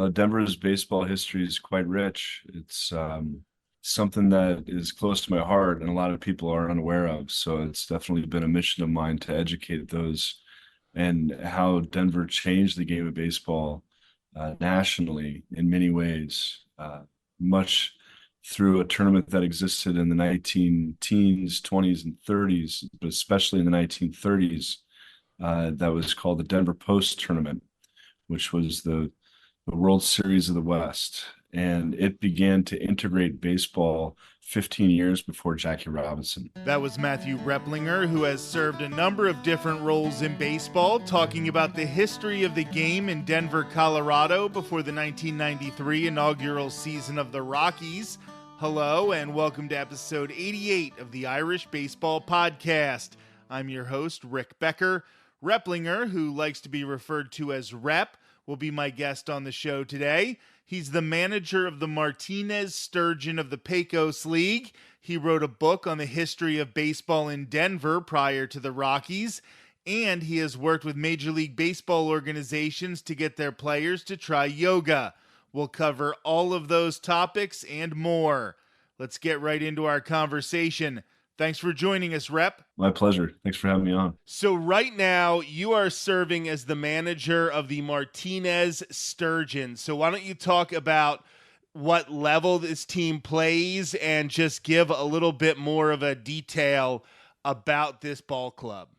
Denver's baseball history is quite rich. It's something that is close to my heart and a lot of people are unaware of. So it's definitely been a mission of mine to educate those and how Denver changed the game of baseball nationally in many ways, much through a tournament that existed in the 19 teens, 20s, and 30s, but especially in the 1930s, that was called the Denver Post Tournament, which was the World Series of the West. And it began to integrate baseball 15 years before Jackie Robinson. That was Matthew Repplinger, who has served a number of different roles in baseball, talking about the history of the game in Denver, Colorado before the 1993 inaugural season of the Rockies. Hello, and welcome to episode 88 of the Irish Baseball Podcast. I'm your host, Rick Becker. Repplinger, who likes to be referred to as Rep, will be my guest on the show today. He's the manager of the Martinez Sturgeon of the Pecos League. He wrote a book on the history of baseball in Denver prior to the Rockies, and he has worked with Major League Baseball organizations to get their players to try yoga. We'll cover all of those topics and more. Let's get right into our conversation. Thanks for joining us, Rep. My pleasure. Thanks for having me on. So right now, you are serving as the manager of the Martinez Sturgeon. So why don't you talk about what level this team plays and just give a little bit more of a detail about this ball club?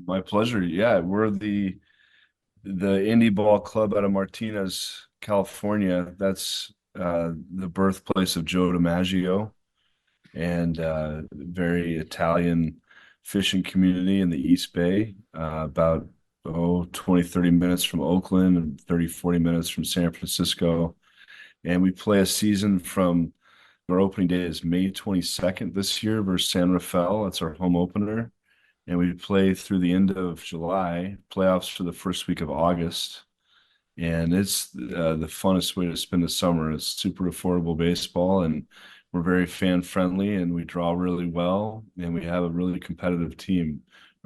My pleasure. Yeah, we're the indie ball club out of Martinez, California. That's the birthplace of Joe DiMaggio and very Italian fishing community in the East Bay, about 20, 30 minutes from Oakland and 30, 40 minutes from San Francisco. And we play a season from our opening day is May 22nd this year versus San Rafael. That's our home opener. And we play through the end of July, playoffs for the first week of August. And it's the funnest way to spend the summer. It's super affordable baseball, and we're very fan friendly, and we draw really well, and we have a really competitive team.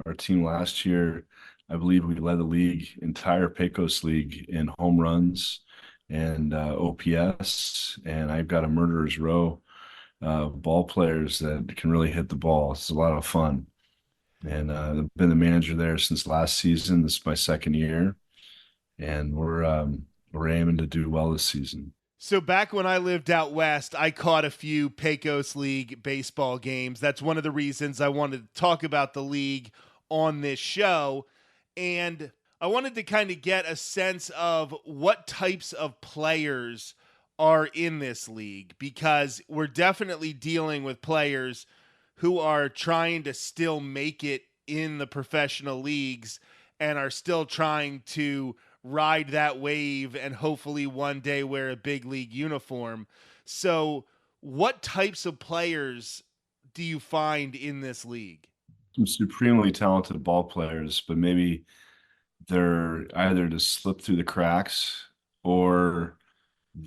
Our team last year, I believe we led the league, entire Pecos League, in home runs and OPS, and I've got a murderer's row of ball players that can really hit the ball. It's a lot of fun. And I've been the manager there since last season. This is my second year, and we're aiming to do well this season. So back when I lived out west, I caught a few Pecos League baseball games. That's one of the reasons I wanted to talk about the league on this show. And I wanted to kind of get a sense of what types of players are in this league, because we're definitely dealing with players who are trying to still make it in the professional leagues and are still trying to ride that wave and hopefully one day wear a big league uniform. So what types of players do you find in this league? Some supremely talented ball players, but maybe they're either just slipped through the cracks or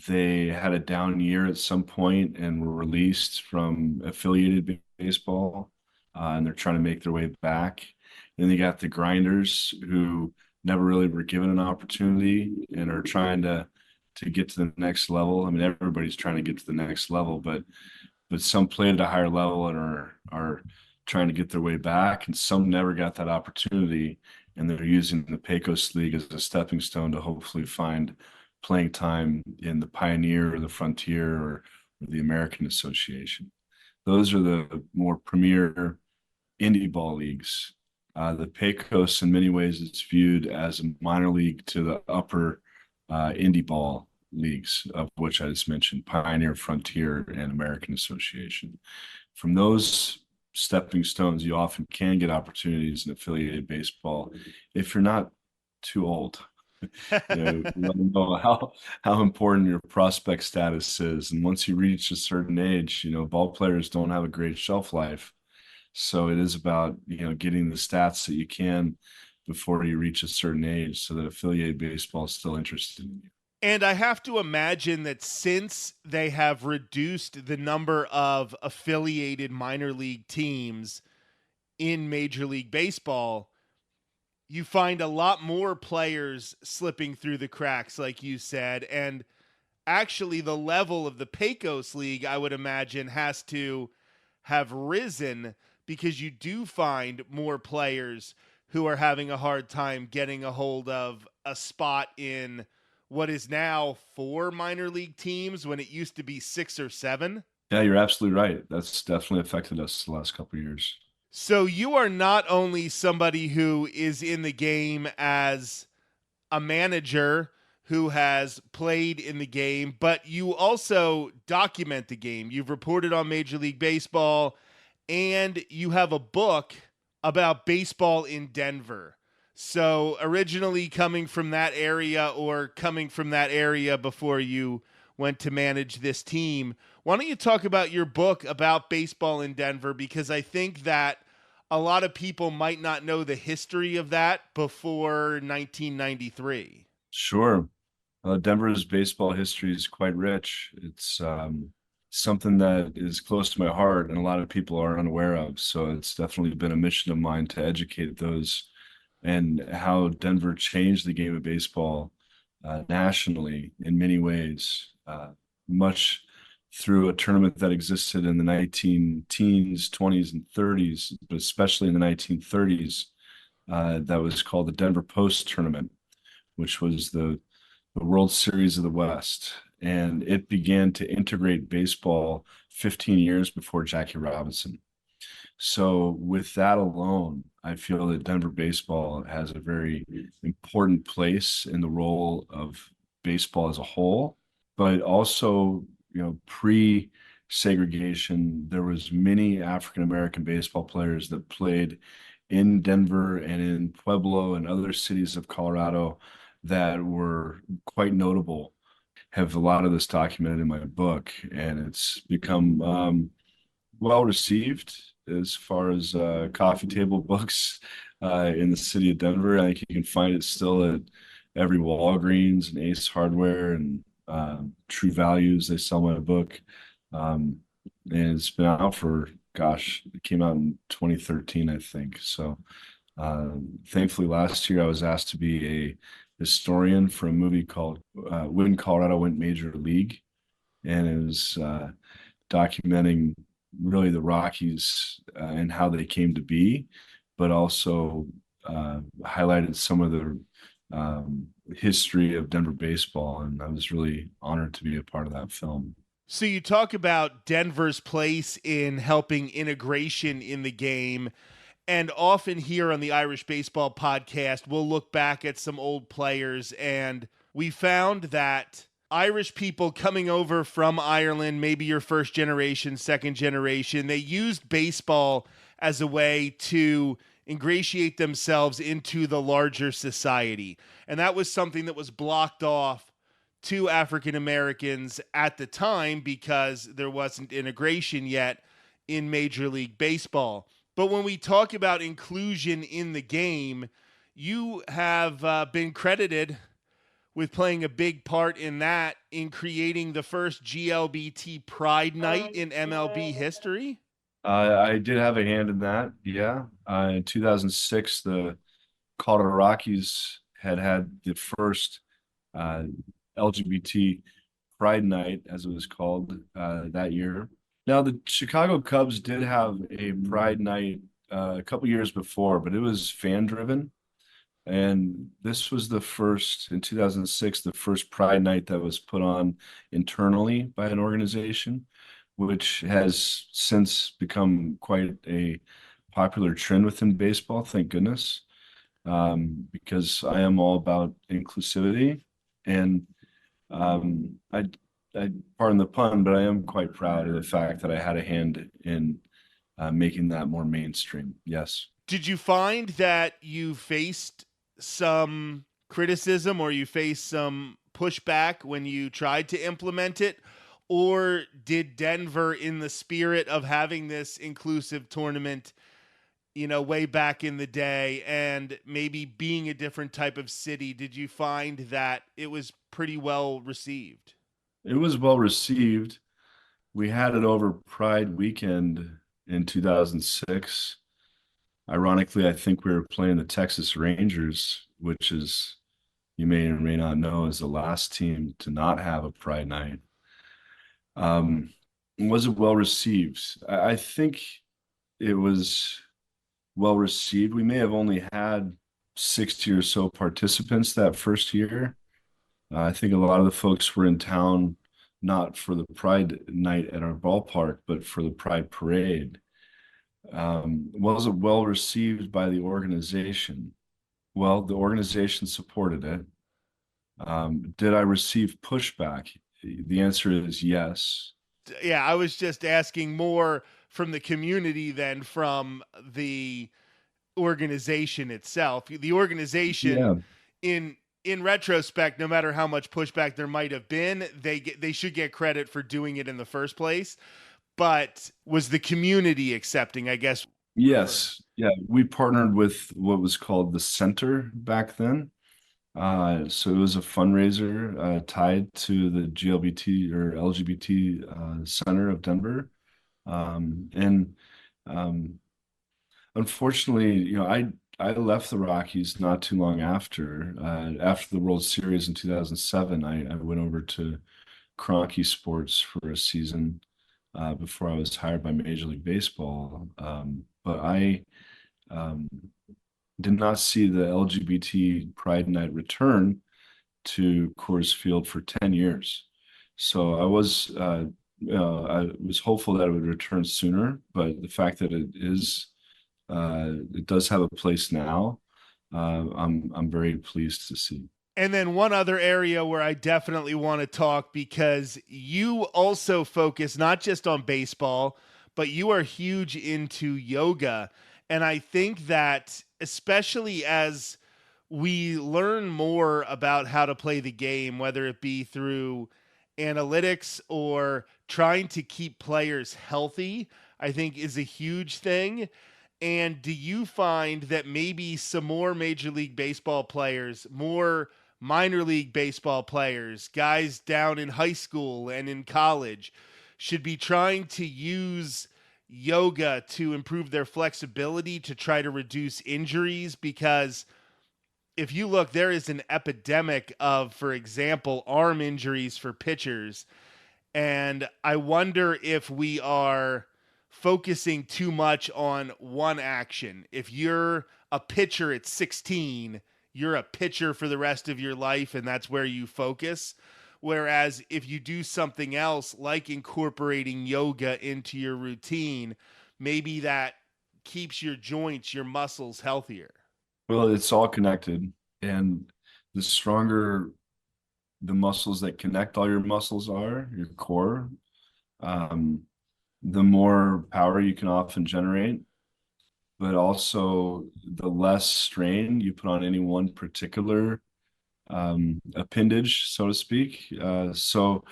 they had a down year at some point and were released from affiliated baseball, and they're trying to make their way back. Then you got the grinders who never really were given an opportunity and are trying to get to the next level. I mean, everybody's trying to get to the next level, but some played at a higher level and are trying to get their way back, and some never got that opportunity, and they're using the Pecos League as a stepping stone to hopefully find playing time in the Pioneer or the Frontier or the American Association. Those are the more premier indie ball leagues. The Pecos, in many ways, is viewed as a minor league to the upper indie ball leagues, of which I just mentioned, Pioneer, Frontier, and American Association. From those stepping stones, you often can get opportunities in affiliated baseball if you're not too old. You know how important your prospect status is, and once you reach a certain age, ball players don't have a great shelf life. So it is about getting the stats that you can before you reach a certain age, so that affiliated baseball is still interested in you. And I have to imagine that since they have reduced the number of affiliated minor league teams in Major League Baseball, you find a lot more players slipping through the cracks, like you said. And actually the level of the Pecos League, I would imagine, has to have risen because you do find more players who are having a hard time getting a hold of a spot in what is now 4 minor league teams when it used to be 6 or 7. Yeah, you're absolutely right. That's definitely affected us the last couple of years. So you are not only somebody who is in the game as a manager who has played in the game, but you also document the game. You've reported on Major League Baseball, and you have a book about baseball in Denver. So, originally coming from that area or coming from that area before you went to manage this team, why don't you talk about your book about baseball in Denver? Because I think that a lot of people might not know the history of that before 1993. Sure. Denver's baseball history is quite rich. It's something that is close to my heart and a lot of people are unaware of. So it's definitely been a mission of mine to educate those and how Denver changed the game of baseball nationally in many ways, much through a tournament that existed in the 19 teens, 20s, and 30s, but especially in the 1930s, that was called the Denver Post Tournament, which was the World Series of the West. And it began to integrate baseball 15 years before Jackie Robinson. So, with that alone, I feel that Denver baseball has a very important place in the role of baseball as a whole, but also, pre-segregation, there was many African American baseball players that played in Denver and in Pueblo and other cities of Colorado that were quite notable. Have a lot of this documented in my book, and it's become well received as far as coffee table books in the city of Denver. I think you can find it still at every Walgreens and Ace Hardware and True Values. They sell my book. And it's been out for, gosh, it came out in 2013, I think. So thankfully, last year I was asked to be a historian for a movie called When Colorado Went Major League. And it was documenting really the Rockies and how they came to be, but also highlighted some of the history of Denver baseball. And I was really honored to be a part of that film. So you talk about Denver's place in helping integration in the game. And often here on the Irish Baseball Podcast, we'll look back at some old players, and we found that Irish people coming over from Ireland, maybe your first generation, second generation, they used baseball as a way to ingratiate themselves into the larger society. And that was something that was blocked off to African Americans at the time because there wasn't integration yet in Major League Baseball. But when we talk about inclusion in the game, you have been credited with playing a big part in that, in creating the first GLBT Pride Night in MLB history. I did have a hand in that. Yeah. In 2006, the Colorado Rockies had the first uh, LGBT Pride Night, as it was called, that year. Now, the Chicago Cubs did have a Pride Night a couple years before, but it was fan driven. And this was the first, in 2006, the first Pride Night that was put on internally by an organization, which has since become quite a popular trend within baseball, thank goodness, because I am all about inclusivity. And I, pardon the pun, but I am quite proud of the fact that I had a hand in making that more mainstream. Yes. Did you find that you faced some criticism or you faced some pushback when you tried to implement it? Or did Denver, in the spirit of having this inclusive tournament, way back in the day and maybe being a different type of city, did you find that it was pretty well received? It was well received. We had it over Pride weekend in 2006. Ironically, I think we were playing the Texas Rangers, which is you may or may not know, is the last team to not have a Pride Night. Um, was it well received? I think it was well received. We may have only had 60 or so participants that first year. I think a lot of the folks were in town not for the Pride Night at our ballpark, but for the Pride Parade. Was it well received by the organization? Well, the organization supported it. Did I receive pushback? The answer is yes. Yeah, I was just asking more from the community than from the organization itself. The organization, Yeah. in retrospect, no matter how much pushback there might have been, they should get credit for doing it in the first place. But was the community accepting, I guess, referring? Yes. Yeah. We partnered with what was called the Center back then. So it was a fundraiser tied to the GLBT or LGBT Center of Denver. And unfortunately, I left the Rockies not too long after. After the World Series in 2007, I went over to Cronky Sports for a season before I was hired by Major League Baseball. But I um, did not see the LGBT Pride Night return to Coors Field for 10 years. So I was hopeful that it would return sooner, but the fact that it does have a place now. I'm very pleased to see. And then one other area where I definitely want to talk, because you also focus not just on baseball, but you are huge into yoga. And I think that, especially as we learn more about how to play the game, whether it be through analytics or trying to keep players healthy, I think is a huge thing. And do you find that maybe some more Major League Baseball players, more minor league baseball players, guys down in high school and in college, should be trying to use yoga to improve their flexibility to try to reduce injuries? Because if you look, there is an epidemic of, for example, arm injuries for pitchers. And I wonder if we are focusing too much on one action. If you're a pitcher at 16, you're a pitcher for the rest of your life, and that's where you focus. Whereas if you do something else, like incorporating yoga into your routine, maybe that keeps your joints, your muscles healthier. Well, it's all connected, and the stronger the muscles that connect all your muscles are, your core, um, the more power you can often generate, but also the less strain you put on any one particular appendage, so to speak. So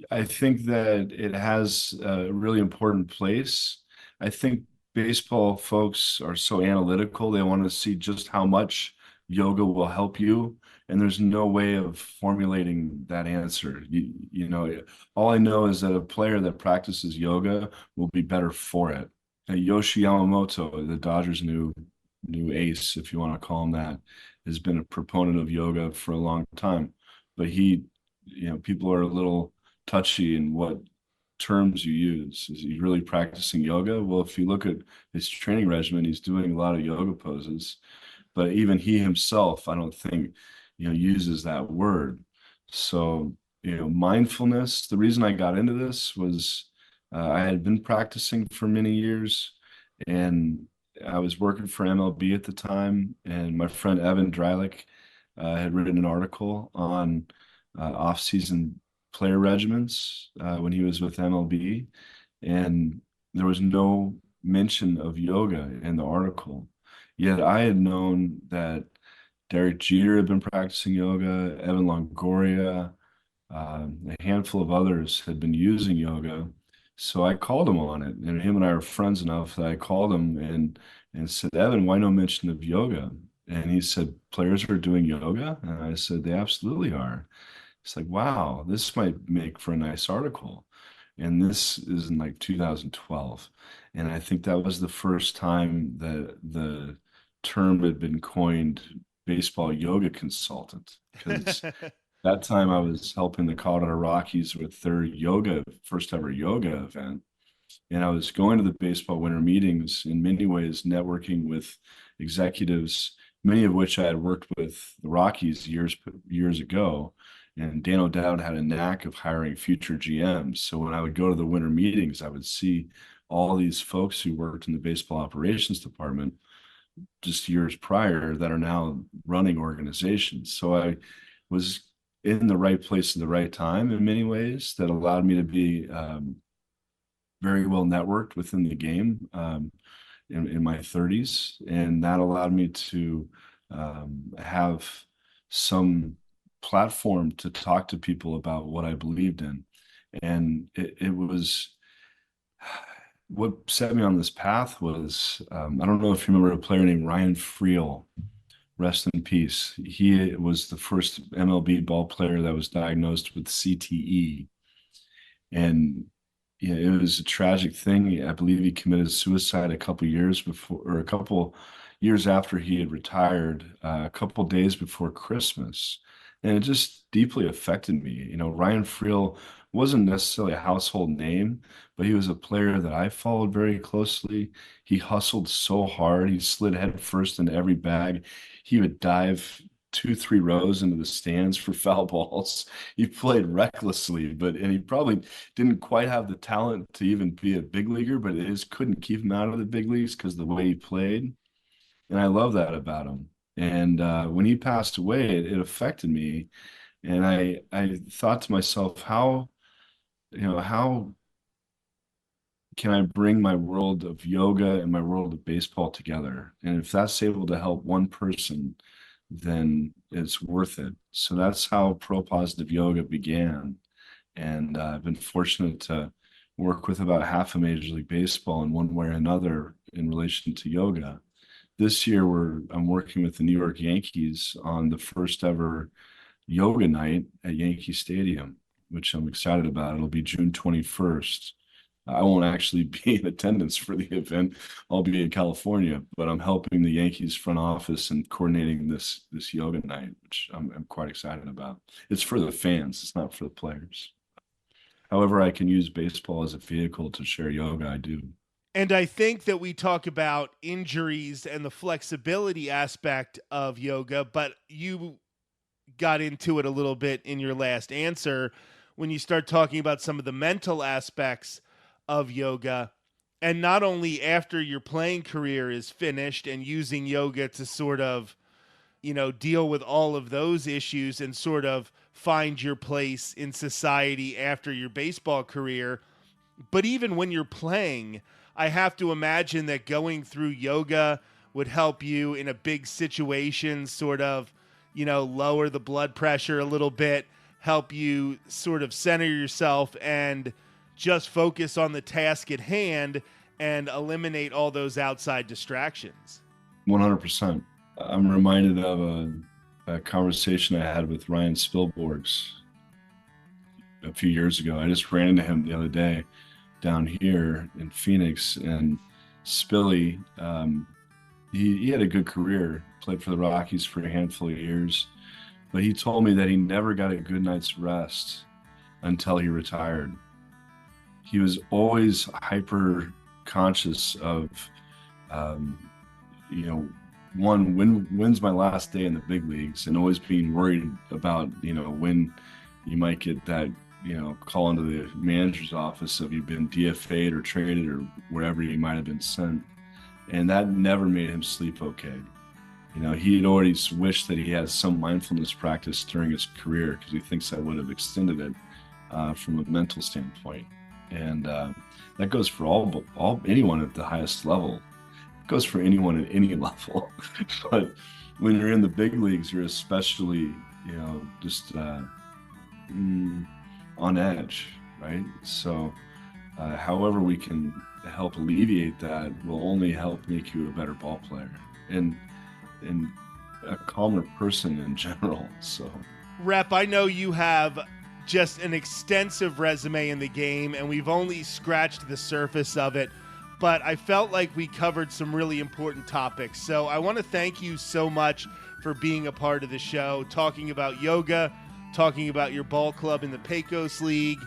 I think that it has a really important place. I think baseball folks are so analytical. They want to see just how much yoga will help you. And there's no way of formulating that answer. All I know is that a player that practices yoga will be better for it. Yoshi Yamamoto, the Dodgers' new ace, if you want to call him that, has been a proponent of yoga for a long time. But people are a little touchy in what terms you use. Is he really practicing yoga? Well, if you look at his training regimen, he's doing a lot of yoga poses, but even he himself, I don't think, uses that word. So, mindfulness, the reason I got into this was I had been practicing for many years, and I was working for MLB at the time, and my friend Evan Dreilich had written an article on off-season player regimens when he was with MLB, and there was no mention of yoga in the article. Yet I had known that Derek Jeter had been practicing yoga, Evan Longoria, a handful of others had been using yoga. So I called him on it, and him and I are friends enough that I called him and said, Evan, why no mention of yoga? And he said, players are doing yoga? And I said, they absolutely are. It's like, wow, this might make for a nice article. And this is in like 2012. And I think that was the first time that the term had been coined baseball yoga consultant, because that time I was helping the Colorado Rockies with their first ever yoga event. And I was going to the baseball winter meetings, in many ways networking with executives, many of which I had worked with the Rockies years ago. And Dan O'Dowd had a knack of hiring future GMs. So when I would go to the winter meetings, I would see all these folks who worked in the baseball operations department just years prior that are now running organizations. So I was in the right place at the right time in many ways that allowed me to be very well networked within the game in my 30s. And that allowed me to have some platform to talk to people about what I believed in. And it was what set me on this path was, I don't know if you remember a player named Ryan Friel, rest in peace. He was the first MLB ball player that was diagnosed with CTE. And yeah, it was a tragic thing. I believe he committed suicide a couple years before, or a couple years after he had retired, a couple days before Christmas. And it just deeply affected me. Ryan Friel wasn't necessarily a household name, but he was a player that I followed very closely. He hustled so hard. He slid head first into every bag. He would dive 2, 3 rows into the stands for foul balls. He played recklessly, and he probably didn't quite have the talent to even be a big leaguer, but it just couldn't keep him out of the big leagues because of the way he played. And I love that about him. And when he passed away, it affected me. And I thought to myself, how can I bring my world of yoga and my world of baseball together? And if that's able to help one person, then it's worth it. So that's how Pro Positive Yoga began. And I've been fortunate to work with about half of Major League Baseball in one way or another in relation to yoga. This year, I'm working with the New York Yankees on the first ever yoga night at Yankee Stadium, which I'm excited about. It'll be June 21st. I won't actually be in attendance for the event. I'll be in California, but I'm helping the Yankees front office and coordinating this yoga night, which I'm quite excited about. It's for the fans. It's not for the players. However, I can use baseball as a vehicle to share yoga, I do. And I think that we talk about injuries and the flexibility aspect of yoga, but you got into it a little bit in your last answer when you start talking about some of the mental aspects of yoga. And not only after your playing career is finished and using yoga to sort of, deal with all of those issues and sort of find your place in society after your baseball career, but even when you're playing, I have to imagine that going through yoga would help you in a big situation, sort of, lower the blood pressure a little bit, help you sort of center yourself and just focus on the task at hand and eliminate all those outside distractions. 100%. I'm reminded of a conversation I had with Ryan Spilborghs a few years ago. I just ran into him the other day down here in Phoenix, and Spilly, he had a good career, played for the Rockies for a handful of years, but he told me that he never got a good night's rest until he retired. He was always hyper conscious of, when's my last day in the big leagues, and always being worried about, when you might get that, call into the manager's office of you've been DFA'd or traded or wherever you might have been sent. And that never made him sleep okay. He had already wished that he had some mindfulness practice during his career because he thinks that would have extended it from a mental standpoint. And that goes for anyone at the highest level. It goes for anyone at any level. But when you're in the big leagues, you're especially, just on edge, right? So however we can help alleviate that will only help make you a better ball player and a calmer person in general. So, Rep, I know you have just an extensive resume in the game, and we've only scratched the surface of it, but I felt like we covered some really important topics. So I want to thank you so much for being a part of the show, talking about yoga, talking about your ball club in the Pecos League,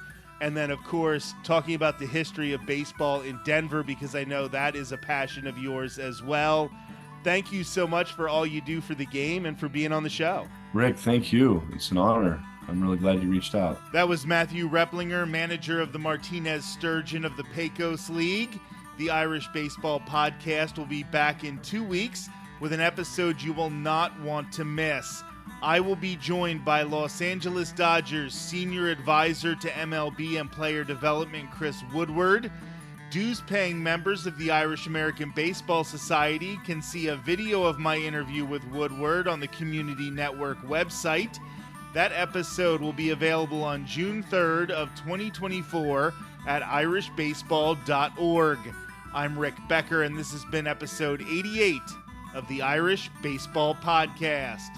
and then, of course, talking about the history of baseball in Denver, because I know that is a passion of yours as well. Thank you so much for all you do for the game and for being on the show. Rick, thank you. It's an honor. I'm really glad you reached out. That was Matthew Repplinger, manager of the Martinez Sturgeon of the Pecos League. The Irish Baseball Podcast will be back in 2 weeks with an episode you will not want to miss. I will be joined by Los Angeles Dodgers senior advisor to MLB and player development Chris Woodward. Dues-paying members of the Irish American Baseball Society can see a video of my interview with Woodward on the Community Network website. That episode will be available on June 3rd of 2024 at irishbaseball.org. I'm Rick Becker, and this has been episode 88 of the Irish Baseball Podcast.